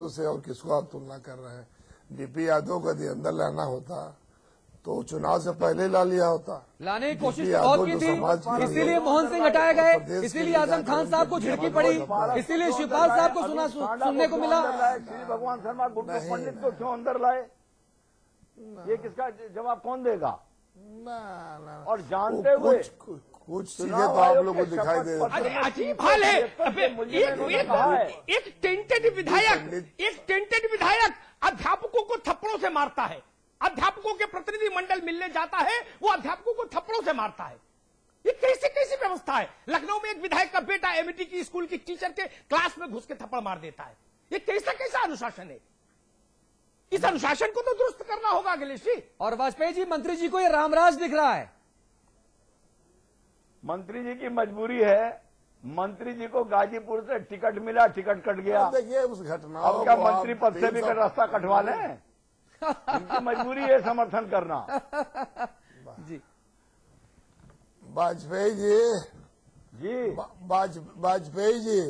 नेतृत्व से और किसको आप तुलना कर रहे हैं? डीपी यादव को यदि अंदर लाना होता तो चुनाव से पहले ला लिया होता। लाने की कोशिश बहुत की थी, इसीलिए मोहन सिंह हटाए गए, इसीलिए आजम खान साहब को झिड़की पड़ी, इसीलिए शिवपाल साहब को सुनने को मिला। श्री भगवान शर्मा गुड्डू पंडित को क्यों अंदर लाए? ये किसका जवाब कौन देगा? ना और जानते हुए कुछ चीजें तो आप लोगों को दिखाई दे रही अरे अजीब हाल है। एक टेंटेड विधायक अध्यापकों को थप्पड़ों से मारता है, अध्यापकों के प्रतिनिधि मंडल मिलने जाता है, वो अध्यापकों को थप्पड़ों से मारता है। ये कैसी व्यवस्था है? लखनऊ में एक विधायक का बेटा एमईटी की स्कूल की टीचर के क्लास में घुस के थप्पड़ मार देता है। ये कैसा अनुशासन है? इस अनुशासन को तो दुरुस्त करना होगा अखिलेश जी। और वाजपेयी जी, मंत्री जी को ये रामराज दिख रहा है। मंत्री जी की मजबूरी है। मंत्री जी को गाजीपुर से टिकट मिला, टिकट कट गया। देखिए उस घटना, अब क्या मंत्री पद से भी कर रास्ता कटवा लें? इनकी मजबूरी है समर्थन करना। जी वाजपेयी जी, वाजपेयी जी,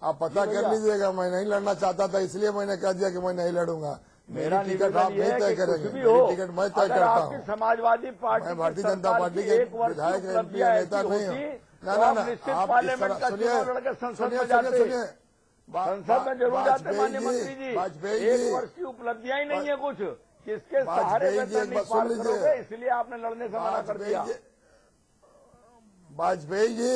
आप पता कर लीजिएगा। मैं नहीं लड़ना चाहता था, इसलिए मैंने कह दिया कि मैं नहीं लड़ूंगा। मेरा टिकट आप नहीं तय करेंगे, टिकट मैं तय करता हूँ। समाजवादी पार्टी, मैं भारतीय जनता पार्टी के विधायक एमपी नेता नहीं हूँ। ना पार्लियामेंट का चुनाव लड़के संसद में जाते, संसद में जरूर जाते माननीय मंत्री जी। वाजपेयी एक वर्ष की उपलब्धियां ही नहीं है कुछ, किसके सहारे में नहीं पार करोगे, इसलिए आपने लड़ने से मना कर दिया। वाजपेयी जी,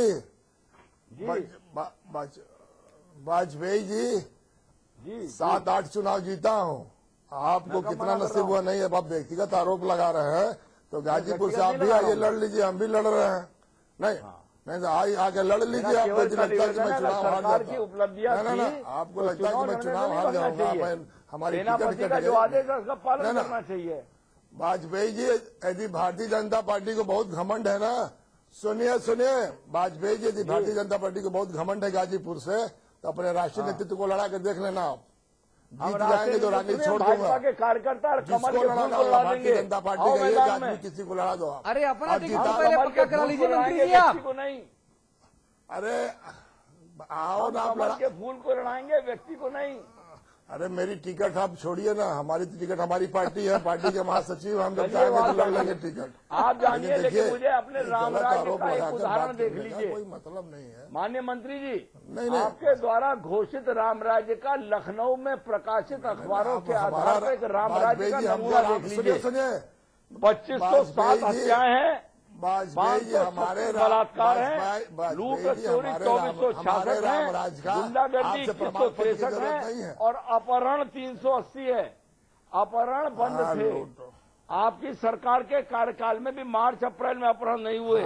वाजपेयी जी 7-8 चुनाव जीता हूँ। आपको कितना नसीब हुआ नहीं है? अब आप व्यक्तिगत आरोप लगा रहे हैं तो गाजीपुर से आप भी आइए लड़ लीजिए, हम भी लड़ रहे हैं। नहीं तो आके लड़ लीजिए। आपको लगता है कि मैं चुनाव हार जाता? ना, आपको लगता है कि मैं चुनाव हार जाऊंगा? हमारी टिकट कट चाहिए। वाजपेयी जी, यदि भारतीय जनता पार्टी को बहुत घमंड है ना, सुनिए वाजपेयी जी, यदि भारतीय जनता पार्टी को बहुत घमंड है गाजीपुर से, तो अपने राष्ट्रीय नेतृत्व को लड़ा कर देख लेना। आप जीत जाएंगे तो राजनीति छोड़ दूंगा। के कार्यकर्ता जिसको लड़ाना होगा भारतीय जनता पार्टी का एक आदमी, किसी को लड़ा दो आप। अरे अपना टिकट पहले पक्का करा लीजिए मंत्री जी आप। नहीं, अरे आओ ना, आप लड़ा के फूल को लड़ाएंगे, व्यक्ति को नहीं। अरे मेरी टिकट आप छोड़िए ना, हमारी टिकट, हमारी पार्टी है, पार्टी के महासचिव, हम जब चाहेंगे तो लड़ लेंगे टिकट। आप जानिए, लेकिन मुझे अपने रामराज्य का एक उदाहरण देख लीजिए। कोई मतलब नहीं है माननीय मंत्री जी। नहीं, आपके द्वारा घोषित रामराज्य का लखनऊ में प्रकाशित अखबारों के आधार पर एक रामराज्य का नमूना देख लीजिए। 2507 हत्याएं हैं, वाजपेयी जी हमारे बलात्कार है, लूट चोरी 2466 है, गुंडागर्दी 2163 है और अपहरण 380 है। अपहरण बंद थे। आपकी सरकार के कार्यकाल में भी मार्च अप्रैल में अपहरण नहीं हुए,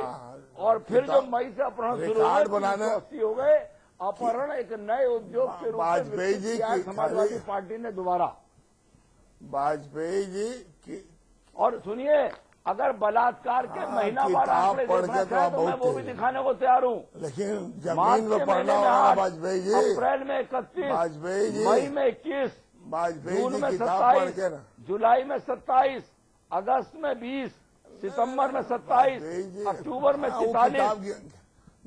और फिर जो मई से अपहरण शुरू हुए 380 हो गए। अपहरण एक नए उद्योग के रूप में वाजपेयी जी की समाजवादी पार्टी ने दोबारा। वाजपेयी जी की, और सुनिए, अगर बलात्कार के महीनावार आंकड़े देखना चाहे तो मैं वो भी दिखाने को तैयार हूँ। लेकिन जमीन में पढ़ना होगा वाजपेयी जी। अप्रैल में 31, वाजपेयी जी मई में 21, वाजपेयी जून में जी किताब पढ़ के 27, जुलाई में 27, अगस्त में 20, सितंबर में 27, अक्टूबर में 43।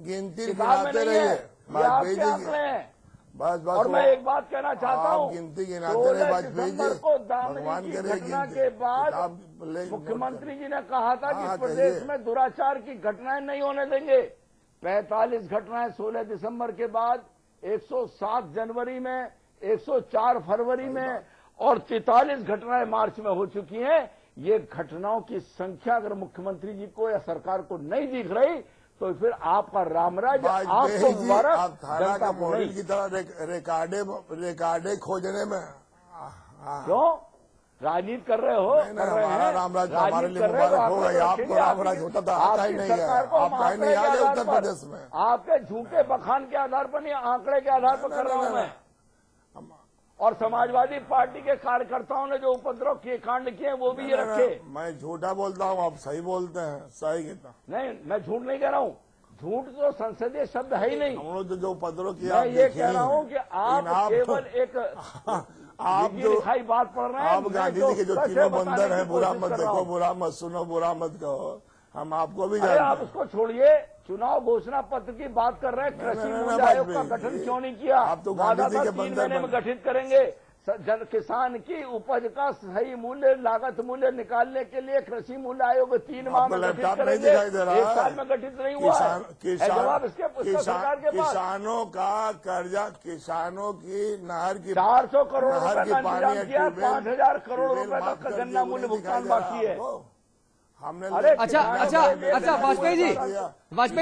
गिनती गिनाते रहिए वाजपेयी जी। बस और मैं एक बात कहना चाहता हूँ, गिनती गिनाते रहे वाजपेयी जी। को दामिनी की घटना के बाद मुख्यमंत्री जी ने कहा था कि प्रदेश में दुराचार की घटनाएं नहीं होने देंगे। 45 घटनाएं 16 दिसंबर के बाद, 107 जनवरी में, 104 फरवरी में और 43 घटनाएं मार्च में हो चुकी हैं। ये घटनाओं की संख्या अगर मुख्यमंत्री जी को या सरकार को नहीं दिख रही तो फिर आपका रामराज आपको मुबारक। आप थाना का मॉडल की तरह रिकॉर्डे खोजने में क्यों राजनीति कर रहे हो? हमारा रामराज हमारे लिए मुबारक होगा। आपको रामराज होता था, आता ही नहीं है। आप कहीं नहीं आ गए उत्तर प्रदेश में। आपके झूठे बखान के आधार पर नहीं, आंकड़े के आधार पर कर रहा हूं मैं। और समाजवादी पार्टी के कार्यकर्ताओं ने जो उपद्रव किए, कांड किए, वो भी ये रखे। मैं झूठा बोलता हूँ, आप सही बोलते हैं। सही कहता नहीं, मैं झूठ नहीं कह रहा हूँ। झूठ तो संसदीय शब्द है ही नहीं। हम लोग जो उपद्रव किया, मैं ये कह रहा हूँ कि आप केवल एक आप जो लिखाई बात पढ़ रहे हैं। आप गांधी जी के जो तीनों बंदर हैं, बुरा मत देखो, बुरा मत सुनो, बुरा मत कहो, हम आपको भी जानते हैं। आप उसको छोड़िए, चुनाव घोषणा पत्र की बात कर रहे हैं। कृषि मूल्य आयोग का गठन क्यों नहीं किया? आप तो गांधी जी के 3 महीने में गठित करेंगे। किसान की उपज का सही मूल्य, लागत मूल्य निकालने के लिए कृषि मूल्य आयोग 3 माह में गठित करेंगे। 1 साल में गठित नहीं हुआ है। जवाब इसके सरकार के पास। किसानों का कर्जा, किसानों की नहर की 400 करोड़ रुपए का इंतजाम किया, 5000 करोड़ रुपए का गन्ना मूल्य भुगतान बाकी है। हमने अच्छा वाजपेयी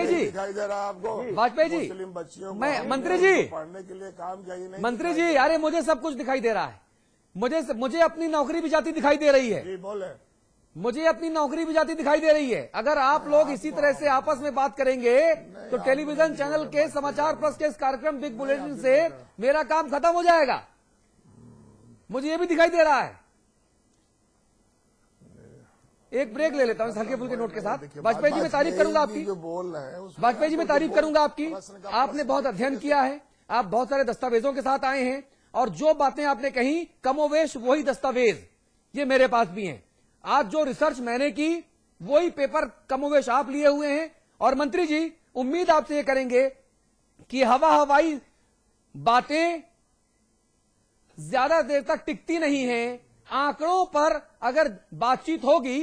जी दिखाई दे रहा है आपको? वाजपेयी जी, मुस्लिम बच्चियों को मैं मंत्री जी पढ़ने के लिए काम चाहिए नहीं? मंत्री जी, अरे मुझे सब कुछ दिखाई दे रहा है। मुझे अपनी नौकरी भी जाती दिखाई दे रही है। जी बोले। मुझे अपनी नौकरी भी जाती दिखाई दे रही है। अगर आप लोग इसी तरह से आपस में बात करेंगे तो टेलीविजन चैनल के समाचार प्लस के इस कार्यक्रम बिग बुलेटिन से मेरा काम खत्म हो जाएगा। मुझे ये भी दिखाई दे रहा है। एक ब्रेक ले लेता हूं इस हल्के फुल्के नोट के साथ। वाजपेयी जी, मैं तारीफ करूंगा आपकी। वाजपेयी जी, मैं तारीफ करूंगा आपकी। आपने बहुत अध्ययन किया है, आप बहुत सारे दस्तावेजों के साथ आए हैं, और जो बातें आपने कही कमोवेश वही दस्तावेज ये मेरे पास भी हैं। आज जो रिसर्च मैंने की वही पेपर कमोवेश आप लिए हुए हैं। और मंत्री जी, उम्मीद आपसे ये करेंगे कि हवाई बातें ज्यादा देर तक टिकती नहीं हैं। आंकड़ों पर अगर बातचीत होगी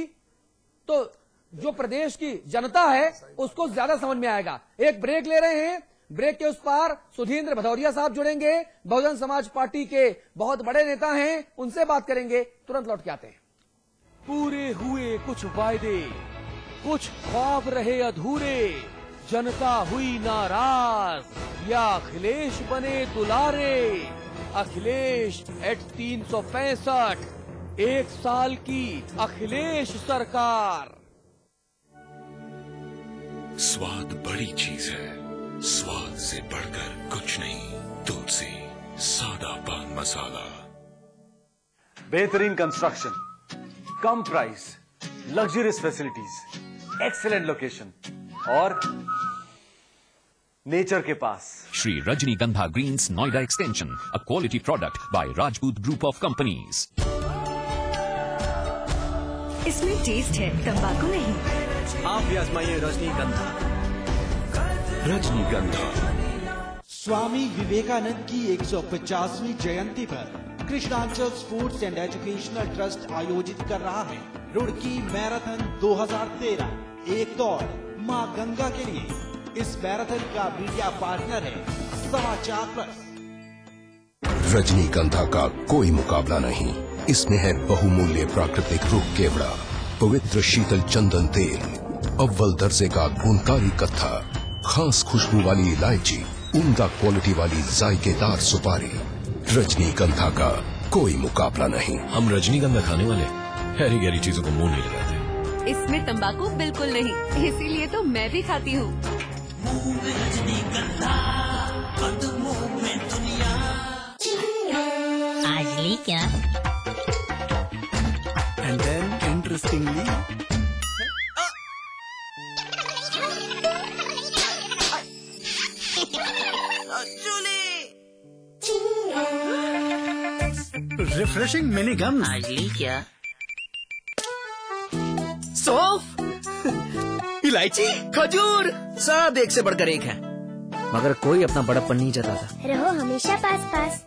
तो जो प्रदेश की जनता है उसको ज्यादा समझ में आएगा। एक ब्रेक ले रहे हैं, ब्रेक के उस पार सुधींद्र भदौरिया साहब जुड़ेंगे, बहुजन समाज पार्टी के बहुत बड़े नेता हैं, उनसे बात करेंगे। तुरंत लौट के आते हैं। पूरे हुए कुछ वायदे, कुछ ख्वाब रहे अधूरे, जनता हुई नाराज या अखिलेश बने दुलारे। अखिलेश एट 365, 1 साल की अखिलेश सरकार। स्वाद बड़ी चीज है, स्वाद से बढ़कर कुछ नहीं। तुलसी सादा पान मसाला। बेहतरीन कंस्ट्रक्शन, कम price, luxurious facilities, excellent location और नेचर के पास। Shri Rajnigandha Greens Noida Extension, a quality product by Rajput Group of Companies. इसमें टेस्ट है, तंबाकू नहीं। आप भी आजमाइए रजनीगंधा। रजनीगंधा। स्वामी विवेकानंद की 150वीं जयंती पर कृष्णांचल स्पोर्ट्स एंड एजुकेशनल ट्रस्ट आयोजित कर रहा है रुड़की मैराथन 2013। एक दौड़ मां गंगा के लिए। इस मैराथन का मीडिया पार्टनर है समाचार प्लस। रजनीगंधा का कोई मुकाबला नहीं। इसमें है बहुमूल्य प्राकृतिक रुख केवड़ा, पवित्र शीतल चंदन तेल, अव्वल दर्जे का गुणकारी कत्था, खास खुशबू वाली इलायची, उम्दा क्वालिटी वाली जायकेदार सुपारी। रजनीगंधा का कोई मुकाबला नहीं। हम रजनीगंधा खाने वाले हैरी गैरी चीजों को मुंह नहीं लगाते। इसमें तंबाकू बिल्कुल नहीं, इसीलिए तो मैं भी खाती हूँ। आज ली क्या? And then interestingly, refreshing mini gum. आज ली क्या? सौंफ, इलायची, खजूर, सब एक से बढ़कर एक है, मगर कोई अपना बड़प्पन नहीं जताता। रहो हमेशा पास पास।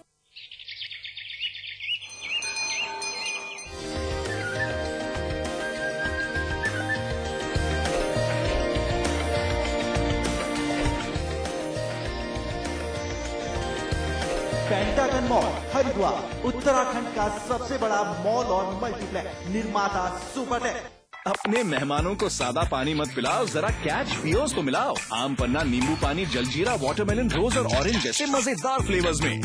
पेंटागन मॉल हरिद्वार उत्तराखंड का सबसे बड़ा मॉल और मल्टीप्लेक्स। निर्माता सुपरटेक। अपने मेहमानों को सादा पानी मत पिलाओ, जरा कैच पियोस तो मिलाओ। आम पन्ना, नींबू पानी, जलजीरा, वाटरमेलन, रोज और ऑरेंज जैसे मजेदार फ्लेवर्स में।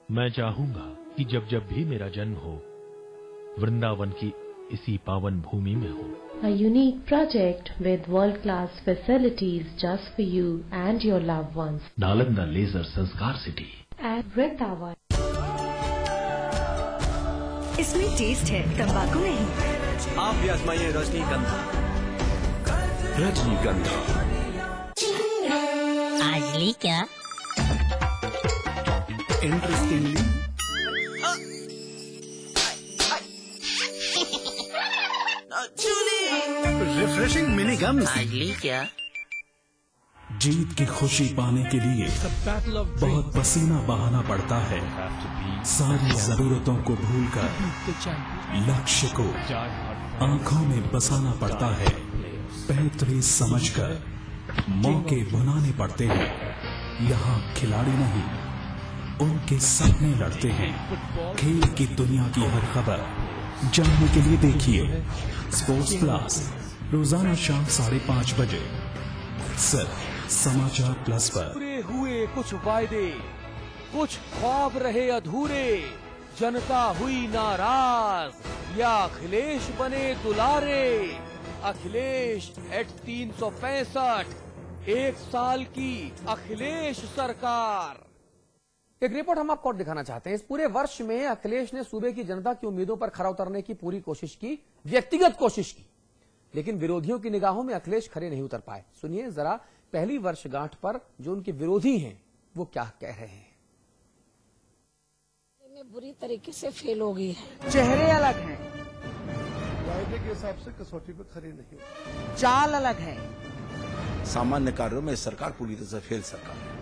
मैं चाहूंगा कि जब जब भी मेरा जन्म हो, वृंदावन की इसी पावन भूमि में हो। A unique project with world-class facilities just for you and your loved ones. Nalanda leisure Sanskar city At Vrindavan. इसमें टेस्ट है, तंबाकू नहीं। आप भी आजमाइए रजनीगंधा। रजनीगंधा। आज ली क्या? Interestingly, refreshing mini gum. आज ली क्या? जीत की खुशी पाने के लिए बहुत पसीना बहाना पड़ता है। सारी जरूरतों को भूलकर लक्ष्य को आंखों में बसाना पड़ता है। पैतरे समझकर मौके बनाने पड़ते हैं। यहाँ खिलाड़ी नहीं, उनके सपने लड़ते हैं। खेल की दुनिया की हर खबर जानने के लिए देखिए स्पोर्ट्स प्लस, रोजाना शाम 5:30 बजे सिर्फ समाचार प्लस पर। पूरे हुए कुछ वायदे, कुछ ख्वाब रहे अधूरे, जनता हुई नाराज या अखिलेश बने दुलारे। अखिलेश एट 365, 1 साल की अखिलेश सरकार। एक रिपोर्ट हम आपको और दिखाना चाहते हैं। इस पूरे वर्ष में अखिलेश ने सूबे की जनता की उम्मीदों पर खरा उतरने की पूरी कोशिश की, व्यक्तिगत कोशिश की, लेकिन विरोधियों की निगाहों में अखिलेश खरे नहीं उतर पाए। सुनिए जरा पहली वर्षगांठ पर जो उनके विरोधी हैं वो क्या कह रहे हैं। में बुरी तरीके से फेल हो गई है। चेहरे अलग हैं, वायदे के हिसाब से कसौटी पे खरी नहीं, चाल अलग है। सामान्य कार्यों में सरकार पूरी तरह से फेल सरकार है।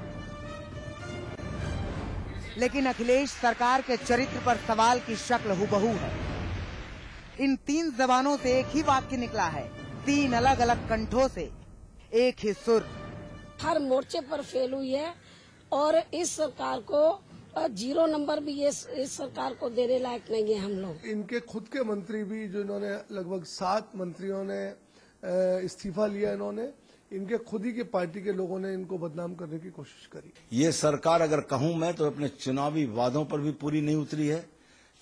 लेकिन अखिलेश सरकार के चरित्र पर सवाल की शक्ल हुबहू है। इन 3 जबानों से एक ही वाक्य निकला है, 3 अलग अलग कंठों से एक ही सुर। हर मोर्चे पर फेल हुई है और इस सरकार को 0 नंबर भी ये इस सरकार को देने लायक नहीं है हम लोग। इनके खुद के मंत्री भी, जो इन्होंने लगभग 7 मंत्रियों ने इस्तीफा लिया, इन्होंने इनके खुद ही के पार्टी के लोगों ने इनको बदनाम करने की कोशिश करी। ये सरकार अगर कहूं मैं तो अपने चुनावी वादों पर भी पूरी नहीं उतरी है।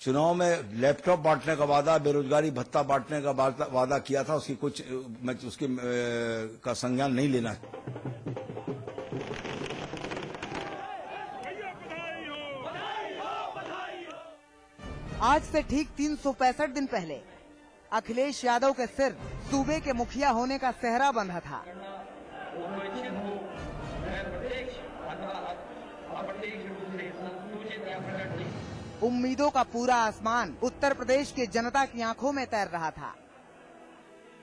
चुनाव में लैपटॉप बांटने का वादा, बेरोजगारी भत्ता बांटने का वादा किया था, उसकी कुछ मैं उसके का संज्ञान नहीं लेना। आज से ठीक 365 दिन पहले अखिलेश यादव के सिर सूबे के मुखिया होने का सेहरा बंधा था। उम्मीदों का पूरा आसमान उत्तर प्रदेश की जनता की आंखों में तैर रहा था,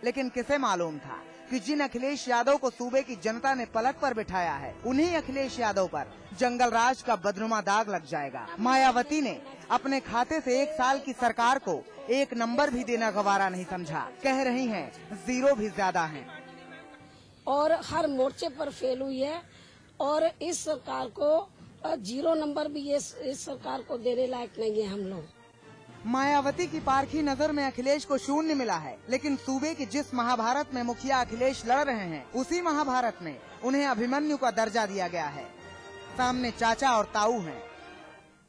लेकिन किसे मालूम था कि जिन अखिलेश यादव को सूबे की जनता ने पलक पर बिठाया है, उन्हीं अखिलेश यादव पर जंगल राज का बदनुमा दाग लग जाएगा। मायावती ने अपने खाते से 1 साल की सरकार को 1 नंबर भी देना गवारा नहीं समझा। कह रही हैं 0 भी ज्यादा हैं। और हर मोर्चे पर फेल हुई है और इस सरकार को 0 नंबर भी ये इस सरकार को देने लायक नहीं है हम लोग। मायावती की पारखी नजर में अखिलेश को 0 मिला है, लेकिन सूबे की जिस महाभारत में मुखिया अखिलेश लड़ रहे हैं, उसी महाभारत में उन्हें अभिमन्यु का दर्जा दिया गया है। सामने चाचा और ताऊ हैं।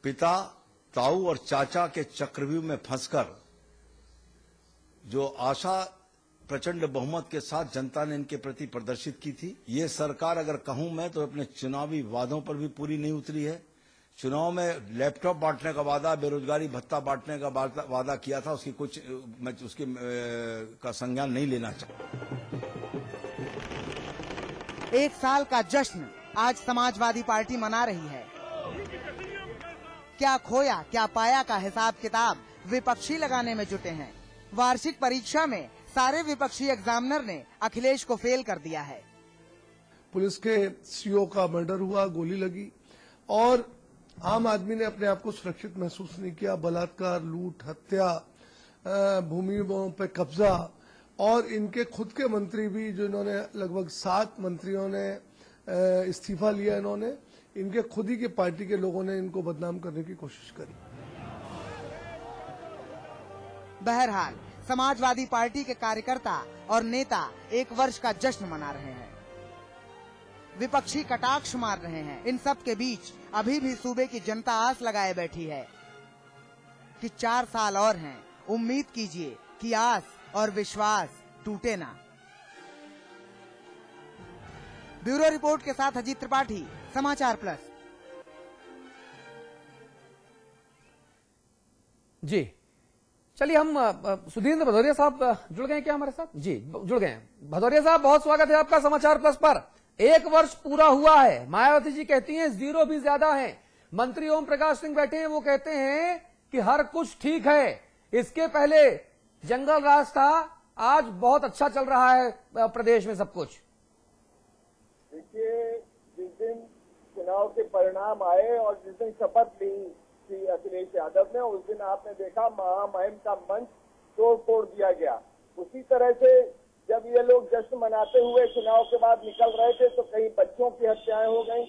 पिता, ताऊ और चाचा के चक्रव्यूह में फंसकर जो आशा प्रचंड बहुमत के साथ जनता ने इनके प्रति प्रदर्शित की थी, ये सरकार अगर कहूं मैं तो अपने चुनावी वादों पर भी पूरी नहीं उतरी है। चुनाव में लैपटॉप बांटने का वादा, बेरोजगारी भत्ता बांटने का वादा किया था, उसकी कुछ मैं उसके का संज्ञान नहीं लेना चाहता। 1 साल का जश्न आज समाजवादी पार्टी मना रही है। क्या खोया क्या पाया का हिसाब किताब विपक्षी लगाने में जुटे हैं। वार्षिक परीक्षा में सारे विपक्षी एग्जामिनर ने अखिलेश को फेल कर दिया है। पुलिस के सीओ का मर्डर हुआ, गोली लगी और आम आदमी ने अपने आप को सुरक्षित महसूस नहीं किया। बलात्कार, लूट, हत्या, भूमि पे कब्जा और इनके खुद के मंत्री भी, जो इन्होंने लगभग 7 मंत्रियों ने इस्तीफा लिया, इन्होंने इनके खुद ही के पार्टी के लोगों ने इनको बदनाम करने की कोशिश करी। बहरहाल समाजवादी पार्टी के कार्यकर्ता और नेता 1 वर्ष का जश्न मना रहे हैं। विपक्षी कटाक्ष मार रहे हैं। इन सब के बीच अभी भी सूबे की जनता आस लगाए बैठी है कि 4 साल और हैं। उम्मीद कीजिए कि आस और विश्वास टूटे ना। ब्यूरो रिपोर्ट के साथ अजीत त्रिपाठी, समाचार प्लस। जी चलिए, हम सुधींद्र भदौरिया साहब जुड़ गए क्या हमारे साथ? जी जुड़ गए हैं। भदौरिया साहब, बहुत स्वागत है आपका समाचार प्लस पर। 1 वर्ष पूरा हुआ है। मायावती जी कहती हैं 0 भी ज्यादा है। मंत्री ओम प्रकाश सिंह बैठे हैं, वो कहते हैं कि हर कुछ ठीक है। इसके पहले जंगल राज था, आज बहुत अच्छा चल रहा है प्रदेश में सब कुछ। देखिए, चुनाव के परिणाम आए और जिस दिन शपथ ली थी अखिलेश यादव ने, उस दिन आपने देखा महामहिम का मंच तोड़ दिया गया। उसी तरह से जब ये लोग जश्न मनाते हुए चुनाव के बाद निकल रहे थे तो कई बच्चों की हत्याएं हो गई,